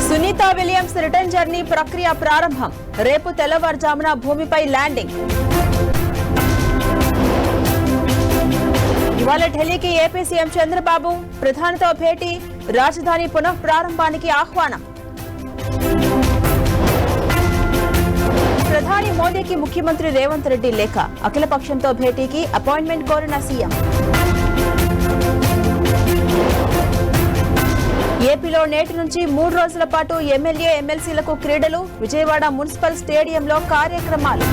Sunitha Williams return journey ప్రక్రియ ప్రారంభం. రేపు తెల్లవారుజామున భూమిపై ల్యాండింగ్. ఇవాళ ఢిల్లీకి ఏపీ సీఎం చంద్రబాబు ప్రధానితో భేటీ. రాజధాని పునః ప్రారంభానికి ఆహ్వానం. ప్రధాని మోదీకి ముఖ్యమంత్రి రేవంత్ రెడ్డి లేఖ. అఖిలపక్షంతో భేటీకి అపాయింట్మెంట్ కోరిన సీఎం. ఏపీలో నేటి నుంచి 3 రోజుల పాటు ఎమ్మెల్యే ఎమ్మెల్సీలకు క్రీడలు. విజయవాడ మున్సిపల్ స్టేడియంలో కార్యక్రమాలు.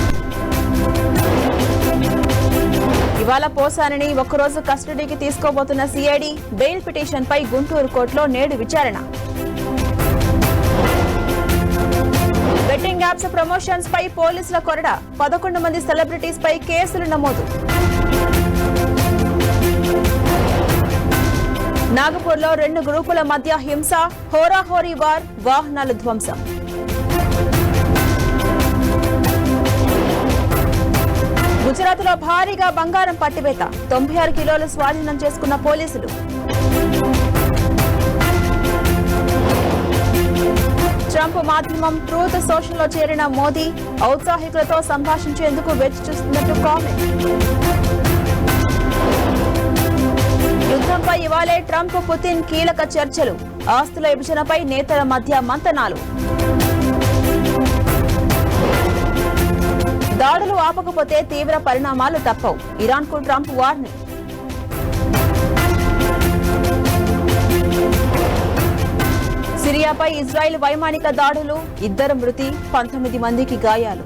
ఇవాళ పోసానిని ఒక్కరోజు కస్టడీకి తీసుకోబోతున్న సిఐడి. బెయిల్ పిటిషన్పై గుంటూరు కోర్టులో నేడు విచారణ. బెట్టింగ్ యాప్స్ ప్రమోషన్స్ పై పోలీసుల కొరడ. 11 మంది సెలబ్రిటీస్ పై కేసులు నమోదు. నాగపూర్లో 2 గ్రూపుల మధ్య హింస. హోరాహోరీ వార్. వాహనాలు ధ్వంసం. గుజరాత్లో భారీగా బంగారం పట్టివేత. 96 కిలోలు స్వాధీనం చేసుకున్న పోలీసులు. ట్రంప్ మాధ్యమం ట్రూత్ సోషల్లో చేరిన మోదీ ఔత్సాహికులతో సంభాషించేందుకు వేచి చూస్తున్నట్టు కామెంట్. యుద్ధంపై ఇవాళే ట్రంప్ పుతిన్ కీలక చర్చలు. ఆస్తుల విభజనపై నేతల మధ్య మంతనాలు. దాడులు ఆపకపోతే తీవ్ర పరిణామాలు తప్పవు. ఇరాన్కు ట్రంప్ వార్నింగ్. సిరియాపై ఇజ్రాయెల్ వైమానిక దాడులు. 2 మృతి, 19 మందికి గాయాలు.